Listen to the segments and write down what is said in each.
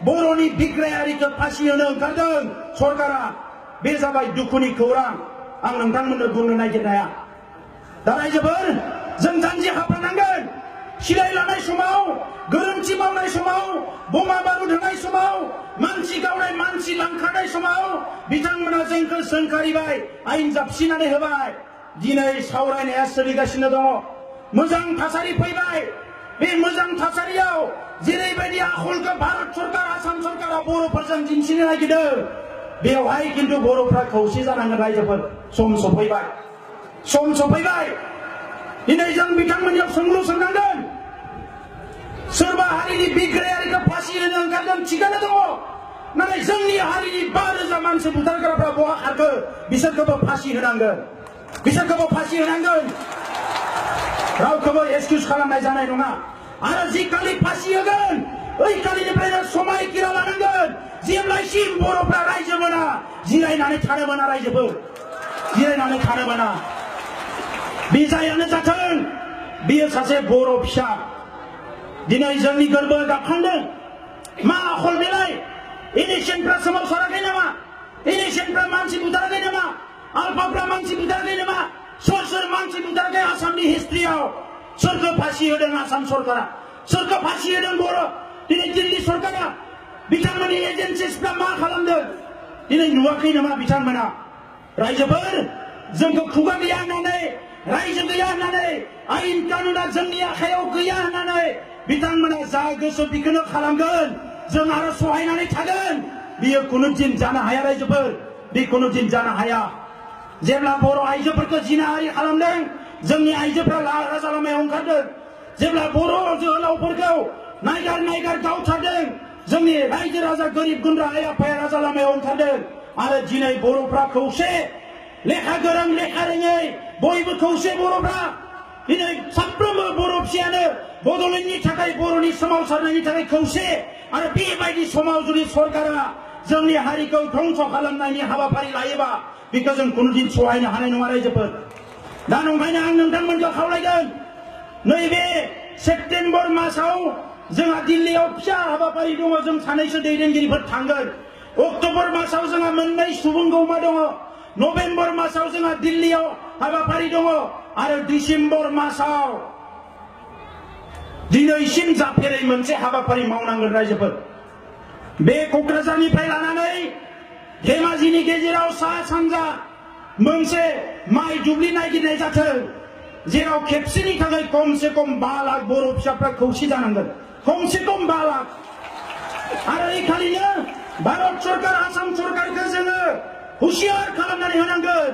बर'नि बिग्रायारिखौ फासि होनो ओंखारदों सरकारा बे जाबाय दुखुनि खौरां आं नोंथांमोननो बुंनो नागिरनाया दा रायजोफोर जों जानजि खाफ्रानांगोन सिलाय लानाय समाव गोरोन्थि मावनाय समाव बमा बारुद होनाय समाव मानसि गावनाय मानसि लांखारनाय समाव बिथांमोना जोंखौ सोंखारिबाय आयेन जाबसिनानै होबाय दिनै सावरायनाया सोलिगासिनो दङ मोजां थासारि फैबाय बे मोजां थासारियाव जेरैबायदि आखलखौ भारत सरकार आसाम सरकारा बर'फोरजों दिन्थिनो नागिरदों बेवहाय खिन्थु बर'फ्रा खौसे जानांगोन रायजोफोर सम सफैबाय दिनै जों बिथांमोननियाव सोंलु सोंनांगोन सोरबा हारिनि बिग्रायारिखौ फासि होनो ओंखारदों थिगानो दङ नाथाय जोंनि हारिनि 5,000 मानसि बुथारग्राफ्रा बहा खारखो बिसोरखौबो फासि होनांगोन रावखौबो एक्सकिउज खालामनाय जानाय नङा आरो जि खालि फासि होगोन ओइ खालिनिफ्रायनो समायखिरा लानांगोन जेब्लासिम बर'फ्रा रायजो मोना जिरायनानै थानो मोना रायजोफोर जिरायनानै थानो मोना बे जायानो जाथों बियो सासे बर' फिसा दिनै जोंनि गोरबोआ गाबखांदों मा आखल बेलाय इलेक्सनफ्रा सोमावसाराखै नामा इलेक्सनफ्रा मानसि बुथाराखै नामा आलफाफ्रा मानसि बुथाराखै नामा सोर मानसि बुथाराखै आसामनि हिस्ट्रियाव सोरखौ फासि होदों आसाम सरकारा सोरखौ फासि होदों बर' दिनै दिल्ली सरकारा बिथांमोननि एजेन्सिसफ्रा मा खालामदों दिनै नुवाखै नामा बिथांमोना रायजोफोर जोंखौ खुगा गैया होननानै रायजो गैया होननानै आयेन कानुना जोंनि आखायाव गैया होननानै बिथांमोना जा गोसो बेखौनो खालामगोन जों आरो सहायनानै थागोन बियो कुनु दिन जानो हाया रायजोफोर बे कुनु दिन जानो हाया जेब्ला बर' आइजोफोरखौ जिनाहारि खालामदों जोंनि आइजोफ्रा राजा लामायाव ओंखारदों जेब्ला बर' जोहोलावफोरखौ नायगार गावथारदों जोंनि रायजो राजा गोरिब गुन्द्रा आइ आफाया राजा लामायाव ओंखारदों आरो दिनै बर'फ्रा खौसे लेखा गोरों लेखा रोङै बयबो खौसे बर'फ्रा दिनै साफ्रोमबो बर' फिसायानो बड'लेण्डनि थाखाय बर'नि सोमावसारनायनि थाखाय खौसे आरो बेबायदि समाव जुदि सरकारा जोंनि हारिखौ ध्वंस खालामनायनि हाबाफारि लायोबा बेखौ जों कुनुदिन सहायनो हानाय नङा रायजोफोर दा नंखायनो आं नोंथांमोनखौ खावलायगोन नैबे सेप्तेम्बर मासाव जोंहा दिल्लीयाव फिसा हाबाफारि दङ जों सानैसो दैदेनगिरिफोर थांगोन अक्ट'बर मासाव जोंहा मोननै सुबुंगौमा दङ नभेम्बर मासाव जोंहा दिल्लीयाव हाबाफारि दङ आरो डिसेम्बर मासाव दिनैसिम जाफेरै मोनसे हाबाफारि मावनांगोन रायजोफोर बे क'क्राझारनिफ्राय लानानै धेमाजिनि गेजेराव सा सानजा मोनसे माइ दुब्लि नागिरनाय जाथों जेराव खेबसेनि थाखाय खमसे खम 5 लाख बर' फिसाफ्रा खौसे जानांगोन खमसे खम 5 लाख आरो এই खालिनो भारत सरकार आसाम सरकारखौ जोङो हुसियार खालामनानै होनांगोन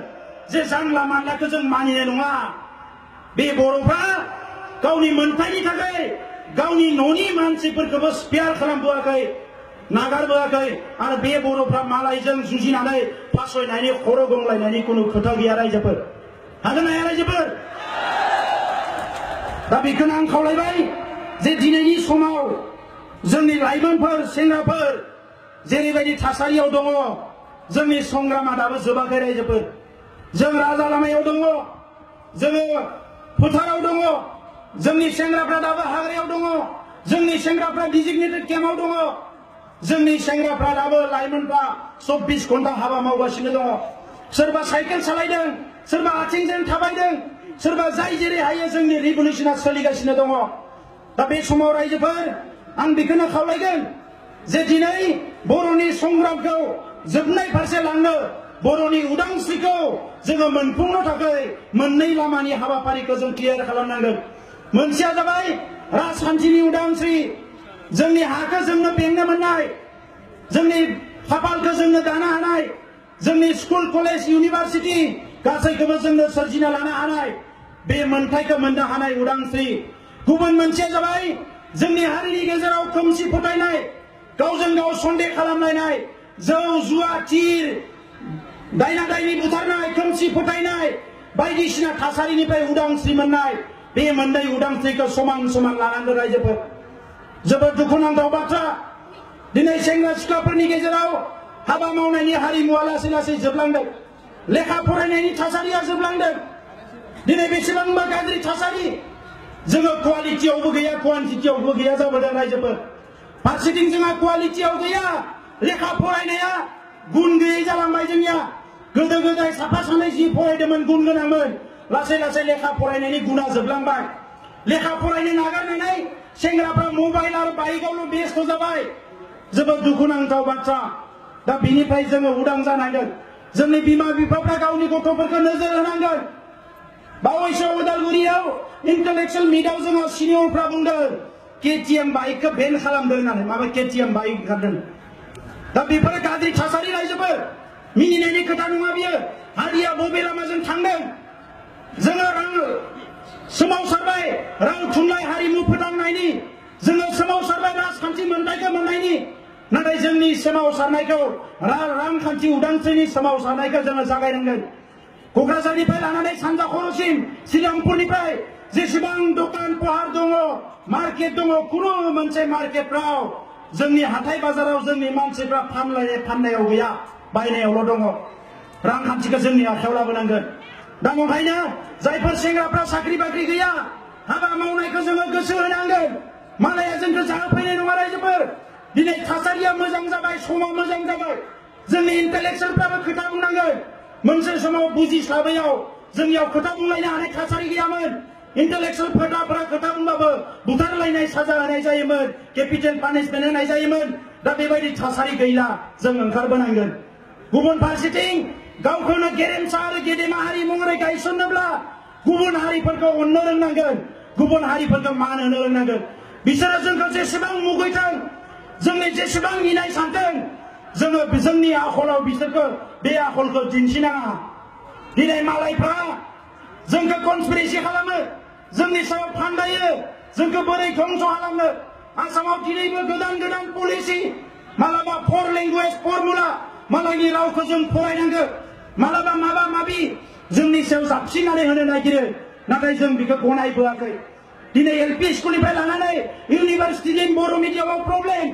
जे जानला मानलाखौ जों मानिनाय नङा बे बर'फ्रा गावनि मोनथायनि थाखाय गावनि न'नि मानसिफोरखौबो स्पेयार खालामबोआखै नागारबोआखै आरो बे बर'फ्रा मालायजों जुजिनानै फासयनायनि खर' गंलायनायनि कुनु खोथा गैया रायजोफोर हागोन ना हाया रायजोफोर दा बेखौनो आं खावलायबाय जे दिनैनि समाव जोंनि लाइमोनफोर सेंग्राफोर जेरैबायदि थासारियाव दङ जोंनि संग्रामा दाबो जोबाखै रायजोफोर जों राजा लामायाव दङ जोङो फोथाराव दङ जोंनि सेंग्राफ्रा दाबो हाग्रायाव दङ जोंनि सेंग्राफ्रा डिजिगनेटेड केम्पआव दङ जोंनि सेंग्राफ्रा दाबो लाइमोनफ्रा 24 घन्टा हाबा मावगासिनो दङ सोरबा साइकेल सालायदों सोरबा आथिंजों थाबायदों सोरबा जाय जेरै हायो जोंनि रिभलिउसना सोलिगासिनो दङ दा बे समाव रायजोफोर आं बेखौनो खावलायगोन जे दिनै बर'नि संग्रामखौ जोबनाय फारसे लांनो बर'नि उदांस्रिखौ जोङो मोनफुंनो थाखाय मोननै लामानि हाबाफारिखौ जों क्लियार खालामनांगोन मोनसेया जाबाय राजखान्थिनि उदांस्रि जोंनि हाखौ जोंनो बेंनो मोननाय जोंनि खाफालखौ जोंनो दानो हानाय जोंनि स्कुल कलेज इउनिभार्सिटि गासैखौबो जोंनो सोरजिना लानो हानाय बे मोनथायखौ मोननो हानाय उदांस्रि गुबुन मोनसेया जाबाय जोंनि हारिनि गेजेराव खोमसि फोथायनाय गावजों गाव सन्देह खालामलायनाय जौ जुवा थिर दायना दायनि बुथारनाय खोमसि फोथायनाय बायदिसिना थासारिनिफ्राय उदांस्रि मोननाय बे मोननै उदांस्रिखौ समान समान लानांगोन रायजोफोर जोबोद दुखुनांथाव बाथ्रा दिनै सेंग्रा सिख्लाफोरनि गेजेराव हाबा मावनायनि हारिमुवा लासै लासै जोबलांदों लेखा फरायनायनि थासारिया जोबलांदों दिनै बेसेबांबा गाज्रि थासारि जोङो क्वालिटियावबो गैया क्वान्टिटियावबो गैया जाबोदों रायजोफोर फारसेथिं जोंहा क्वालिटियाव गैया लेखा फरायनाया गुन गैयै जालांबाय जोंनिया गोदो गोदाय साफा सानै जि फरायदोंमोन गुन गोनांमोन लासै लासै लेखा फरायनायनि गुना जोबलांबाय लेखा फरायनो नागारनानै सेंग्राफ्रा मबाइल आरो बाइकआवल' बेस्थ' जाबाय जोबोद दुखुनांथाव बाथ्रा दा बिनिफ्राय जोङो उदां जानांगोन जोंनि बिमा बिफाफ्रा गावनि गथ'फोरखौ नोजोर होनांगोन बावैसो उदालगुरियाव इन्टेलेक्सुवेल मिटआव जोंहा सिनियरफ्रा बुंदों केटिएम बाइकखौ बेन खालामदों होननानै माबा केटिएम बाइक ओंखारदों दा बेफोरो गाज्रि थासारि रायजोबो मिनिनायनि खोथा नङा बियो हारिया बबे लामाजों थांदों जोङो सोमावसारबाय राव थुनलाइ हारिमु फोथांनायनि जोङो सोमावसारबाय राजखान्थि मोनथायखौ मोननायनि नाथाय जोंनि सोमावसारनायखौ रांखान्थि उदांस्रिनि सोमावसारनायखौ जोङो जागायनांगोन क'क्राझारनिफ्राय लानानै सानजा खर'सिम श्रीरामपुरनिफ्राय जेसेबां दखान पहार दङ मार्केट दङ कुनु मोनसे मार्केटफ्राव जोंनि हाथाय बाजाराव जोंनि मानसिफ्रा फाननायाव गैया बायनायावल' दङ रांखान्थिखौ जोंनि आखायाव लाबोनांगोन दा ओंखायनो जायफोर सेंग्राफ्रा साख्रि बाख्रि गैया हाबा मावनायखौ जोङो गोसो होनांगोन मालाया जोंखौ जाहोफैनाय नङा रायजोफोर दिनै थासारिया मोजां जाबाय समा मोजां जाबाय जोंनि इन्टेलेक्सुवेलफ्राबो खोथा बुंनांगोन मोनसे समाव बुजिस्लाबैयाव जोंनियाव खोथा बुंलायनो हानाय थासारि गैयामोन इन्टेलेक्सुवेल फोथारफोरा खोथा बुंबाबो बुथारलायनाय साजा होनाय जायोमोन केपिटेल पानिशमेन्ट होनाय जायोमोन दा बेबायदि थासारि गैला जों ओंखारबोनांगोन गुबुन फारसेथिं गावखौनो गेरेमसा आरो गेदेमा हारि महरै गायसननोब्ला गुबुन हारिफोरखौ अननो रोंनांगोन गुबुन हारिफोरखौ मान होनो रोंनांगोन बिसोरो जोंखौ जेसेबां मुगैथों जोंनि जेसेबां इनाय सानथों जोङो जोंनि आखलाव बिसोरखौ बे आखलखौ दिन्थिनाङा दिनै मालायफ्रा जोंखौ कनस्पिरेसि खालामो जोंनि सायाव फान्दायो जोंखौ बोरै धंस खालामनो आसामाव दिनैबो गोदान गोदान पलिसि मालाबा 4 लेंगुवेज फर्मुला मालायनि रावखौ जों फरायनांगौ मालाबा माबा माबि जोंनि सायाव जाबसिननानै होनो नागिरो नाथाय जों बेखौ गनायबोआखै दिनै एलपि स्कुलनिफ्राय लानानै इउनिभार्सिटिनि बर' मिडियामाव प्रब्लेम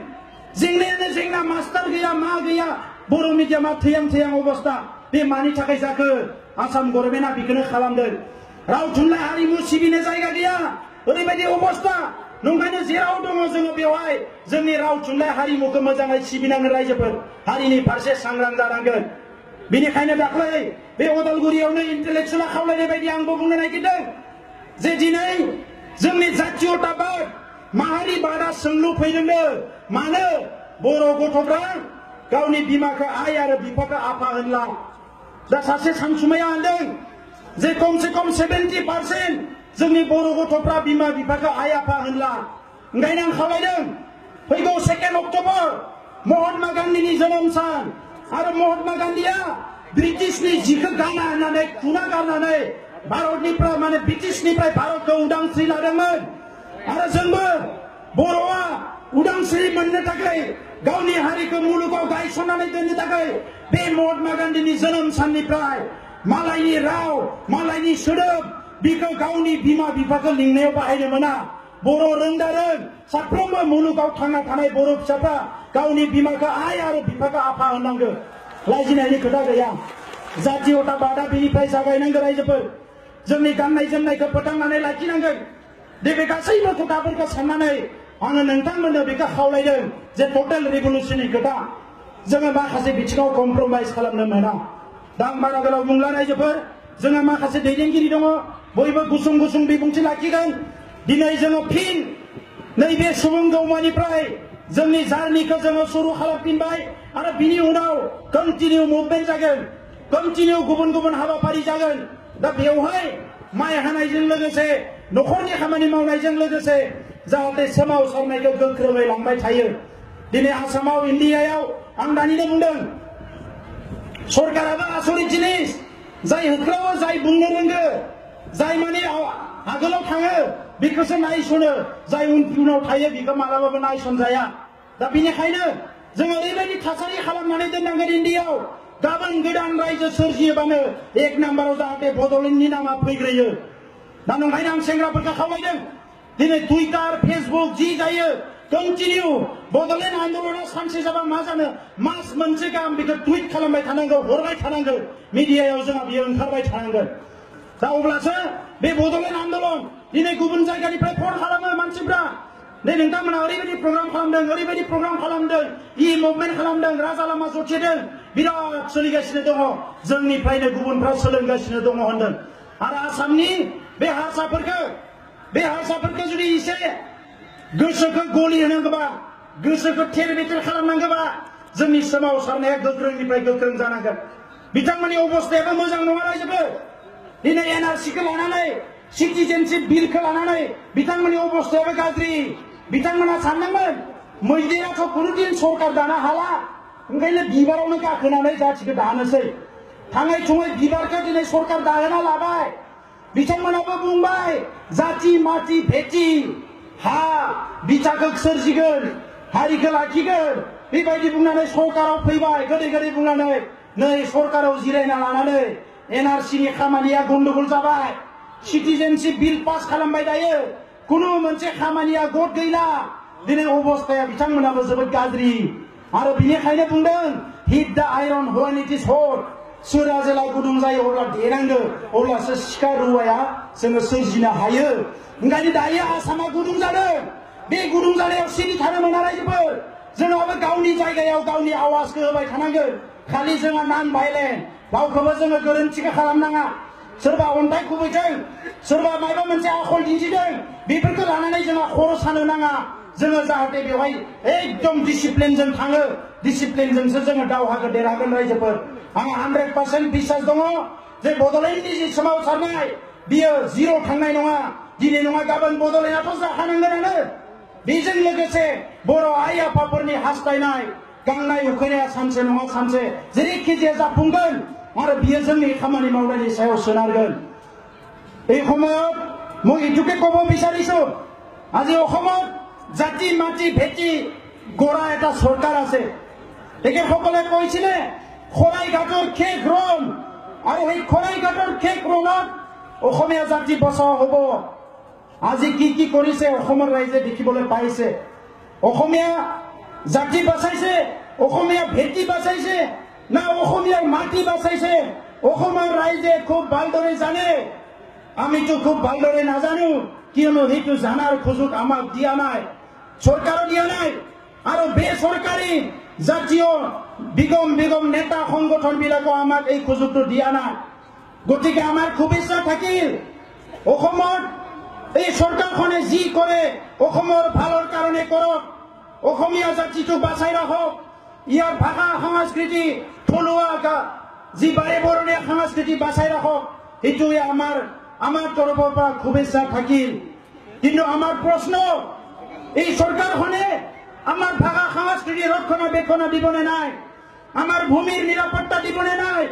जेंनायानो जेंना मास्टार गैया मा गैया बर' मिडियामा थैहां थैहां अबस्था बे मानि थाखाय जाखो आसाम गभर्नमेन्टआ बेखौनो खालामदों राव थुनलाइ हारिमु सिबिनो जायगा गैया ओरैबायदि अबस्था नंखायनो जेराव दङ जोङो बेवहाय जोंनि राव थुनलाइ हारिमुखौ मोजाङै सिबिनांगोन रायजोफोर हारिनि फारसे सांग्रां जानांगोन बेनिखायनो दाख्लै बे उदालगुरियावनो इन्टेलेक्सुवेला खावलायनाय बायदि आंबो बुंनो नागिरदों जे दिनै जोंनि जातीयताबाद माहारिबादा सोंलु फैदोंनो मानो बर' गथ'फ्रा गावनि बिमाखौ आइ आरो बिफाखौ आफा होनला दा सासे सानसुमैया होनदों जे खमसे खम 70% जोंनि बर' गथ'फ्रा बिमा बिफाखौ आइ आफा होनला ओंखायनो आं खावलायदों फैगौ 2 अक्ट'बर महात्मा गान्धीनि जोनोम सान आरो महात्मा गान्धीया ब्रिटिशनि जिखौ गाना होननानै खुना गारनानै भारतनिफ्राय माने ब्रिटिशनिफ्राय भारतखौ उदांस्रि लादोंमोन आरो जोंबो बर'आ उदांस्रि मोननो थाखाय गावनि हारिखौ मुलुगाव गायसननानै दोननो थाखाय बे महात्मा गान्धीनि जोनोम साननिफ्राय मालायनि राव मालायनि सोदोब बेखौ गावनि बिमा बिफाखौ लिंनायाव बाहायनो मोना बर' रोंदारों साफ्रोमबो मुलुगाव थांना थानाय बर' फिसाफ्रा गावनि बिमाखौ आइ आरो बिफाखौ आफा होननांगौ लाजिनायनि खोथा गैया जातीयताबादा बेनिफ्राय जागायनांगौ रायजोफोर जोंनि गाननाय जोमनायखौ फोथांनानै लाखिनांगोन बे गासैबो खोथाफोरखौ साननानै आङो नोंथांमोननो बेखौ खावलायदों जे टटेल रिभलुसननि खोथा जोङो माखासे बिथिङाव कमप्रमाइज खालामनो मोना दा आं बारा गोलाव बुंला रायजोफोर जोंहा माखासे दैदेनगिरि दङ बयबो गुसुं गुसुं बिबुंथि लाखिगोन दिनै जोङो फिन नैबे सुबुं गौमानिफ्राय जोंनि जार्निखौ जोङो सुरु खालामफिनबाय आरो बिनि उनाव कन्टिनिउ मुभमेन्ट जागोन कन्टिनिउ गुबुन गुबुन हाबाफारि जागोन दा बेवहाय माइ हानायजों लोगोसे न'खरनि खामानि मावनायजों लोगोसे जाहाथे सोमावसारनायखौ गोख्रोङै लांबाय थायो दिनै आसामाव इन्डियायाव आं दानिनो बुंदों सरकाराबो आसरित जिनिस जाय होख्रावो जाय बुंनो रोंगो जाय माने आगोलाव थाङो बेखौसो नायसनो जाय उनाव थायो बेखौ मालाबाबो नायसनजाया दा बेनिखायनो जों ओरैबायदि थासारि खालामनानै दोननांगोन इन्डियायाव गाबोन गोदान रायजो सोरजियोबानो 1 नाम्बाराव जाहाथे बड'लेण्डनि नामा फैग्रोयो दा नंखायनो आं सेंग्राफोरखौ खावलायदों दिनै टुइटार फेसबुक जि जायो कन्टिनिउ बड'लेण्ड आन्दोलना सानसे जाबा मा जानो मास मोनसे गाहाम बेखौ टुइट खालामबाय थानांगौ हरबाय थानांगौ मिडियायाव जोंहा बियो ओंखारबाय थानांगोन दा अब्लासो बे बड'लेण्ड आन्दोलन दिनै गुबुन जायगानिफ्राय फन खालामो मानसिफ्रा नै नोंथांमोना ओरैबायदि प्रग्राम खालामदों इ मुभमेन्ट खालामदों राजा लामा जथेदों बिराद सोलिगासिनो दङ जोंनिफ्रायनो गुबुनफ्रा सोलोंगासिनो दङ होनदों आरो आसामनि बे हारसाफोरखौ जुदि एसे गोसोखौ गलि होनांगौबा गोसोखौ थेर बेथेर खालामनांगौबा जोंनि सोमावसारनाया गोख्रोंनिफ्राय गोख्रों जानांगोन बिथांमोननि अबस्थायाबो मोजां नङा रायजोफोर दिनै एनआरसिखौ लानानै सिटिजेनशिप बिलखौ लानानै बिथांमोननि अबस्थायाबो गाज्रि बिथांमोना सानदोंमोन मैदेराथ' खुनुदिन सरकार दानो हाला ओंखायनो बिबारावनो गाखोनानै जाथिखौ दानोसै थाङै थुङै बिबारखौ दिनै सरकार दाहोना लाबाय बिथांमोनाबो बुंबाय जाति माति भेटि हा बिथाखौ सोरजिगोन हारिखौ लाखिगोन बेबायदि बुंनानै सरकाराव फैबाय गोदै गोदै बुंनानै नै सरकाराव जिरायना लानानै एनआरसिनि खामानिया गन्डगोल जाबाय सिटिजेनशिप बिल पास खालामबाय दायो कुनु मोनसे खामानिया गद गैला दिनै अबस्थाया बिथांमोनाबो जोबोद गाज्रि आरो बिनिखायनो बुंदों hit the iron when it is hot सोरा जेला गुदुं जायो अब्ला देनांगौ अब्लासो सिखा रुवाया जोङो सोरजिनो हायो ओंखायनो दायो आसामा गुदुं जादों बे गुदुं जानायाव सिरि थानो मोना रायजोफोर जोंहाबो गावनि जायगायाव गावनि आवाजखौ होबाय थानांगोन खालि जोंहा नन भायलेन्ट रावखौबो जोङो गोरोन्थिखौ खालामनाङा सोरबा अन्थाइ खुबैदों सोरबा माबा मोनसे आखल दिन्थिदों बेफोरखौ लानानै जोंहा खर' सानो नाङा जोङो जाहाथे बेवहाय एकदम डिसिप्लिनजों थाङो डिसिप्लिनजोंसो जोङो दावहाखौ देरहागोन रायजोफोर आंहा 100% बिश्वास दङ जे बड'लेण्डनि जि सोमावसारनाय बियो जिर' थांनाय नङा दिनै नङा गाबोन बड'लेण्डआथ' जाखानांगोनानो बेजों लोगोसे बर' आइ आफाफोरनि हास्थायनाय गांनाय उखैनाया सानसे नङा सानसे जेरैखि जाया जाफुंगोन आरो बियो जोंनि खामानि मावनायनि सायाव सोनारगोन এই সময়ত মই এইটোকে ক'ব বিচাৰিছো আজি অসমত জাতি মাটি ভেটি গড়া এটা চৰকাৰ আছে তেখেতসকলে কৈছিলে খৰাইঘাটৰ শেষ ৰণ আৰু এই খৰাইঘাটৰ শেষ ৰণত অসমীয়া জাতি বচাও হ'ব আজি কি কি কৰিছে অসমৰ ৰাইজে দেখিবলৈ পাইছে অসমীয়া জাতি বাঁচাইছে অসমীয়া ভেটি বাঁচাইছে না অসমীয়াৰ মাটি বাঁচাইছে অসমৰ ৰাইজে খুব ভালদৰে জানে আমিতো খুব ভালদৰে নাজানো কিয়নো সেইটো জানাৰ সুযোগ আমাক দিয়া নাই চৰকাৰো দিয়া নাই আৰু বেচৰকাৰী জাতীয় বিগম নেতা সংগঠনবিলাকো আমাক এই সুযোগটো দিয়া নাই গতিকে আমাৰ খুব ইচ্ছা থাকিল অসমত এই চৰকাৰখনে যি কৰে অসমৰ ভালৰ কাৰণে কৰক অসমীয়া জাতিটো বাঁচাই ৰাখক ইয়াৰ ভাষা সংস্কৃতি থলুৱা যি বাৰে বৰণীয়া সংস্কৃতি বাঁচাই ৰাখক সেইটোৱে আমাৰ তৰফৰ পৰা শুভেচ্ছা থাকিল কিন্তু আমাৰ প্ৰশ্ন এই চৰকাৰখনে আমাৰ ভাষা সংস্কৃতি ৰক্ষণাবেক্ষণ দিবনে নাই আমাৰ ভূমিৰ নিৰাপত্তা দিবনে নাই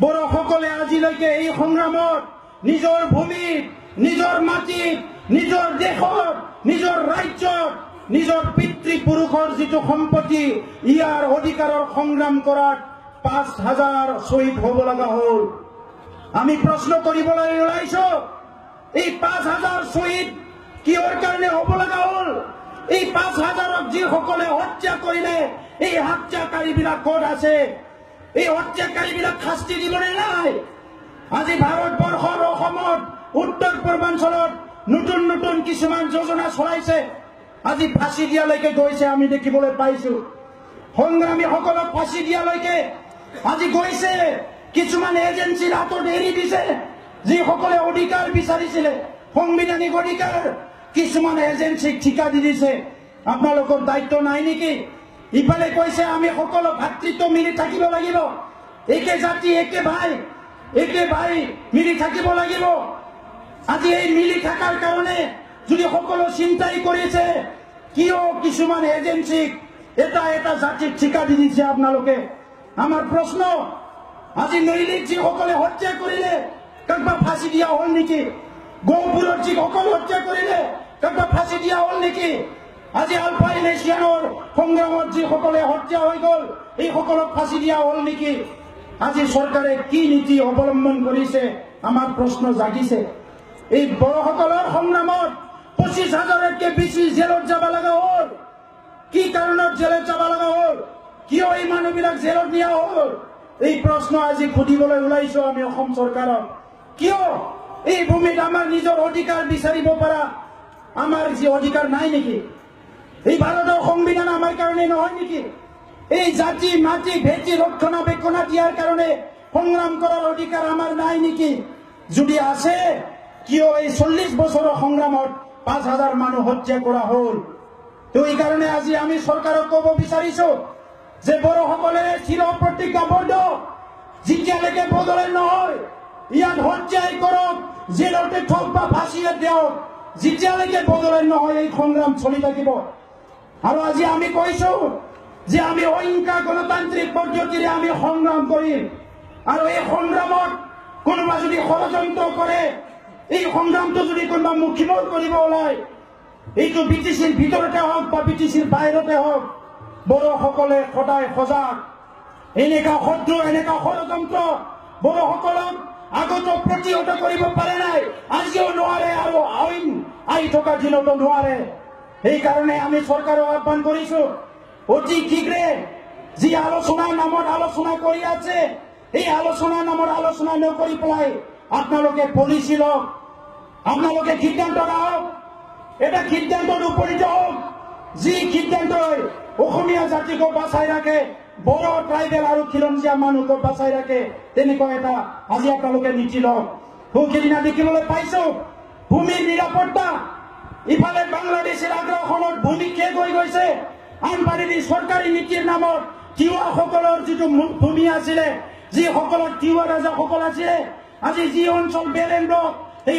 বড়োসকলে আজিলৈকে এই সংগ্ৰামত নিজৰ ভূমিত নিজৰ মাটিত নিজৰ দেশত নিজৰ ৰাজ্যত নিজৰ পিতৃপুৰুষৰ যিটো সম্পত্তি ইয়াৰ অধিকাৰৰ সংগ্ৰাম কৰাত ৫,০০০ শ্বহীদ হ'ব লগা হ'ল আমি প্ৰশ্ন কৰিবলৈ ওলাইছো এই ৫,০০০ শ্বহীদ কিহৰ কাৰণে হ'ব লগা হ'ল এই ৫,০০০ক যিসকলে হত্যা কৰিলে এই হত্যাকাৰীবিলাক ক'ত আছে এই হত্যাকাৰীবিলাক শাস্তি দিবনে নাই আজি ভাৰতবৰ্ষৰ অসমত উত্তৰ পূৰ্বাঞ্চলত নতুন কিছুমান যোজনা চলাইছে আজি ফাঁচি দিয়ালৈকে গৈছে আমি দেখিবলৈ পাইছো সংগ্ৰামীসকলক ফাঁচি দিয়ালৈকে আজি গৈছে কিছুমান এজেন্সিৰ হাতত এৰি দিছে যিসকলে অধিকাৰ বিচাৰিছিলে সংবিধানিক অধিকাৰ কিছুমান এজেন্সিক ঠিকা দি দিছে আপোনালোকৰ দায়িত্ব নাই নেকি ইফালে কৈছে আমি সকলো ভাতৃত্ব মিলি থাকিব লাগিব একে জাতি একে ভাই মিলি থাকিব লাগিব আজি এই মিলি থাকাৰ কাৰণে যদি সকলো চিন্তাই কৰিছে কিয় কিছুমান এজেন্সিক এটা জাতিক ঠিকা দি দিছে আপোনালোকে আমাৰ প্ৰশ্ন আজি নৈলিক যিসকলে হত্যা কৰিলে কাৰোবাক ফাঁচি দিয়া হ'ল নেকি গহপুৰত যিসকলে হত্যা কৰিলে কাৰোবাক ফাঁচি দিয়া হ'ল নেকি আজি আলফা ইলেকশ্যনৰ সংগ্ৰামত যিসকলে হত্যা হৈ গ'ল এইসকলক ফাঁচি দিয়া হ'ল নেকি আজি চৰকাৰে কি নীতি অৱলম্বন কৰিছে আমাৰ প্ৰশ্ন জাগিছে এই বড়োসকলৰ সংগ্ৰামত ২৫,০০০তকৈ বেছি জেলত যাব লগা হ'ল কি কাৰণত জেলত যাব লগা হ'ল কিয় এই মানুহবিলাক জেলত নিয়া হ'ল এই প্ৰশ্ন আজি সুধিবলৈ ওলাইছো আমি অসম চৰকাৰক কিয় এই ভূমিত আমাৰ নিজৰ অধিকাৰ বিচাৰিব পৰা আমাৰ যি অধিকাৰ নাই নেকি? এই ভাৰতৰ সংবিধান আমাৰ কাৰণে নহয় নেকি? এই জাতি মাটি ভেটি ৰক্ষণাবেক্ষণ দিয়াৰ কাৰণে সংগ্ৰাম কৰাৰ অধিকাৰ আমাৰ নাই নেকি? যদি আছে, কিয় এই 40 বছৰৰ সংগ্ৰামত 5,000 মানুহ হত্যা কৰা হ'ল? তো এই কাৰণে আজি আমি চৰকাৰক ক'ব বিচাৰিছো যে বড়োসকলে চিৰ প্ৰতিজ্ঞাবদ্ধ, যেতিয়ালৈকে বদলে নহয় ইয়াত হত্যাই কৰক, জেলতে থওক বা ফাঁচিয়ে দিয়ক, যেতিয়ালৈকে বদলে নহয় এই সংগ্ৰাম চলি থাকিব। আৰু আজি আমি কৈছো যে আমি অহিংসা গণতান্ত্ৰিক পদ্ধতিৰে আমি সংগ্ৰাম কৰিম। আৰু এই সংগ্ৰামত কোনোবা যদি ষড়যন্ত্ৰ কৰে, এই সংগ্ৰামটো যদি কোনোবা মুখিমূল কৰিব ওলায়, এইটো বিটিচিৰ ভিতৰতে হওক বা বিটিচিৰ বাহিৰতে হওক, বড়োসকলে সদায় সজাগ। এনেকা শত্ৰু, এনেকা ষড়যন্ত্ৰ বড়োসকলক আগত প্ৰতিহত কৰিব পাৰে নাই, আজিও নোৱাৰে আৰু আইন আহি থকা দিনতো নোৱাৰে। সেইকাৰণে আমি চৰকাৰক আহ্বান কৰিছো, অতি শীঘ্ৰে যি আলোচনাৰ নামত আলোচনা কৰি আছে, এই আলোচনাৰ নামত আলোচনা নকৰি পেলাই আপোনালোকে পলিচি লওক, আপোনালোকে সিদ্ধান্ত লওক, এটা সিদ্ধান্তত উপনীত হওক, যি সিদ্ধান্তই অসমীয়া জাতিক বাঁচাই ৰাখে, বড়ো ট্ৰাইবেল আৰু খিলঞ্জীয়া মানুহক বাঁচাই ৰাখে, তেনেকুৱা এটা আজি আপোনালোকে নীতি লওক। সেইদিনা দেখিবলৈ পাইছো ভূমিৰ নিৰাপত্তা, ইফালে বাংলাদেশৰ আগ্ৰাসনত ভূমি শেষ হৈ গৈছে, আনফালেদি চৰকাৰী নীতিৰ নামত তিৱাসকলৰ যিটো ভূমি আছিলে, যিসকলৰ তিৱা ৰাজাসকল আছিলে, আজি যি অঞ্চল বেলেগ সেই